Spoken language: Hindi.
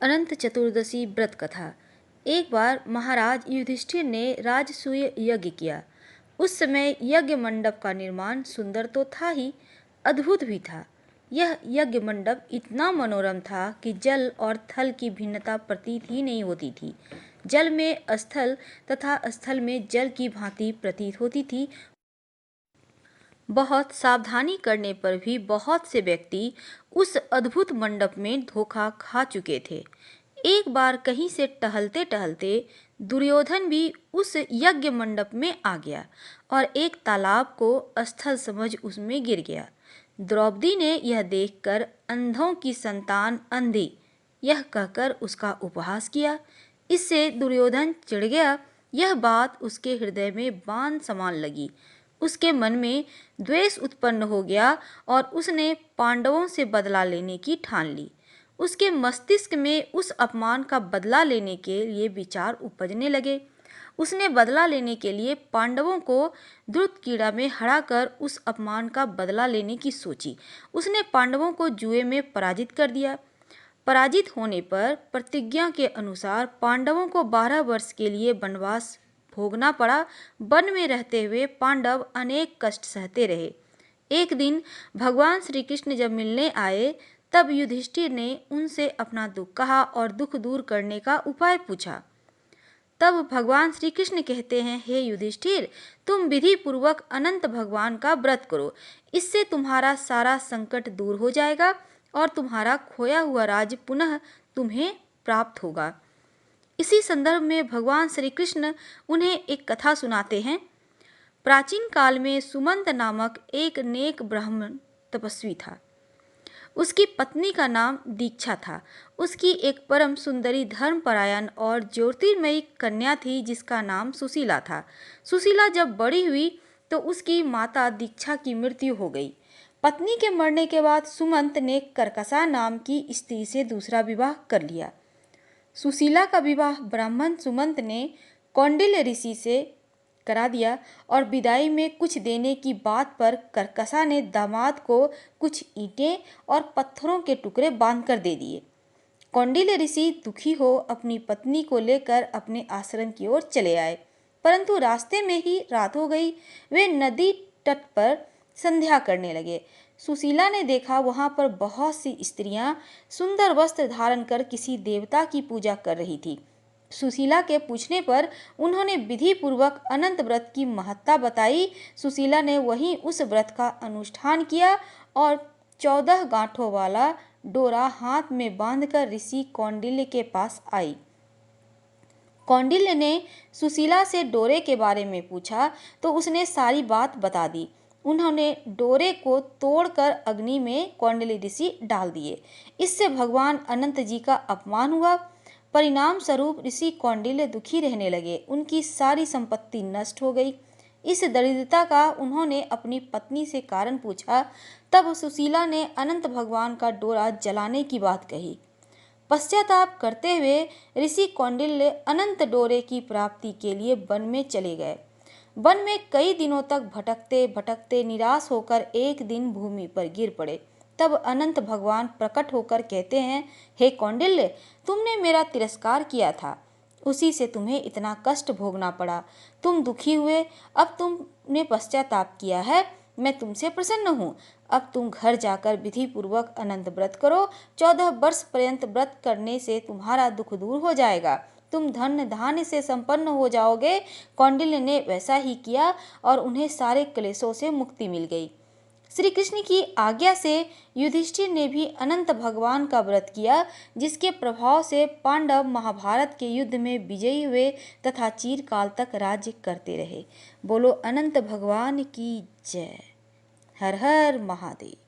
अनंत चतुर्दशी व्रत कथा। एक बार महाराज युधिष्ठिर ने राजसूय यज्ञ किया। उस समय यज्ञ मंडप का निर्माण सुंदर तो था ही, अद्भुत भी था। यह यज्ञ मंडप इतना मनोरम था कि जल और थल की भिन्नता प्रतीत ही नहीं होती थी। जल में स्थल तथा स्थल में जल की भांति प्रतीत होती थी। बहुत सावधानी करने पर भी बहुत से व्यक्ति उस अद्भुत मंडप में धोखा खा चुके थे। एक बार कहीं से टहलते टहलते दुर्योधन भी उस यज्ञ मंडप में आ गया और एक तालाब को स्थल समझ उसमें गिर गया। द्रौपदी ने यह देखकर अंधों की संतान अंधी यह कहकर उसका उपहास किया। इससे दुर्योधन चिढ़ गया। यह बात उसके हृदय में बाण समान लगी। उसके मन में द्वेष उत्पन्न हो गया और उसने पांडवों से बदला लेने की ठान ली। उसके मस्तिष्क में उस अपमान का बदला लेने के लिए विचार उपजने लगे। उसने बदला लेने के लिए पांडवों को द्रुत कीड़ा में हराकर उस अपमान का बदला लेने की सोची। उसने पांडवों को जुए में पराजित कर दिया। पराजित होने पर प्रतिज्ञा के अनुसार पांडवों को 12 वर्ष के लिए वनवास भोगना पड़ा। वन में रहते हुए पांडव अनेक कष्ट सहते रहे। एक दिन भगवान श्री कृष्ण जब मिलने आए तब युधिष्ठिर ने उनसे अपना दुख कहा और दुख दूर करने का उपाय पूछा। तब भगवान श्री कृष्ण कहते हैं, हे युधिष्ठिर, तुम विधि पूर्वक अनंत भगवान का व्रत करो। इससे तुम्हारा सारा संकट दूर हो जाएगा और तुम्हारा खोया हुआ राज्य पुनः तुम्हें प्राप्त होगा। इसी संदर्भ में भगवान श्री कृष्ण उन्हें एक कथा सुनाते हैं। प्राचीन काल में सुमंत नामक एक नेक ब्राह्मण तपस्वी था। उसकी पत्नी का नाम दीक्षा था। उसकी एक परम सुंदरी धर्मपरायण और ज्योतिर्मयी कन्या थी जिसका नाम सुशीला था। सुशीला जब बड़ी हुई तो उसकी माता दीक्षा की मृत्यु हो गई। पत्नी के मरने के बाद सुमंत ने कर्कशा नाम की स्त्री से दूसरा विवाह कर लिया। सुशीला का विवाह ब्राह्मण सुमंत ने कौंडिल्य ऋषि से करा दिया और विदाई में कुछ देने की बात पर कर्कशा ने दामाद को कुछ ईंटें और पत्थरों के टुकड़े बांधकर दे दिए। कौंडिल्य ऋषि दुखी हो अपनी पत्नी को लेकर अपने आश्रम की ओर चले आए, परंतु रास्ते में ही रात हो गई। वे नदी तट पर संध्या करने लगे। सुशीला ने देखा वहां पर बहुत सी स्त्रियां सुंदर वस्त्र धारण कर किसी देवता की पूजा कर रही थी। सुशीला के पूछने पर उन्होंने विधि पूर्वक अनंत व्रत की महत्ता बताई। सुशीला ने वहीं उस व्रत का अनुष्ठान किया और 14 गांठों वाला डोरा हाथ में बांधकर ऋषि कौंडिल्य के पास आई। कौंडिल्य ने सुशीला से डोरे के बारे में पूछा तो उसने सारी बात बता दी। उन्होंने डोरे को तोड़कर अग्नि में कौंडिल्य ऋषि डाल दिए। इससे भगवान अनंत जी का अपमान हुआ। परिणाम स्वरूप ऋषि कौंडिल्य दुखी रहने लगे। उनकी सारी संपत्ति नष्ट हो गई। इस दरिद्रता का उन्होंने अपनी पत्नी से कारण पूछा। तब सुशीला ने अनंत भगवान का डोरा जलाने की बात कही। पश्चाताप करते हुए ऋषि कौंडिल्य अनंत डोरे की प्राप्ति के लिए वन में चले गए। वन में कई दिनों तक भटकते भटकते निराश होकर एक दिन भूमि पर गिर पड़े। तब अनंत भगवान प्रकट होकर कहते हैं, हे कौंडिल्य, तुमने मेरा तिरस्कार किया था, उसी से तुम्हें इतना कष्ट भोगना पड़ा। तुम दुखी हुए, अब तुमने पश्चाताप किया है, मैं तुमसे प्रसन्न हूँ। अब तुम घर जाकर विधि पूर्वक अनंत व्रत करो। 14 वर्ष पर्यंत व्रत करने से तुम्हारा दुख दूर हो जाएगा। तुम धन धान्य से संपन्न हो जाओगे। कौंडिल्य ने वैसा ही किया और उन्हें सारे क्लेशों से मुक्ति मिल गई। श्री कृष्ण की आज्ञा से युधिष्ठिर ने भी अनंत भगवान का व्रत किया, जिसके प्रभाव से पांडव महाभारत के युद्ध में विजयी हुए तथा चिरकाल तक राज्य करते रहे। बोलो अनंत भगवान की जय। हर हर महादेव।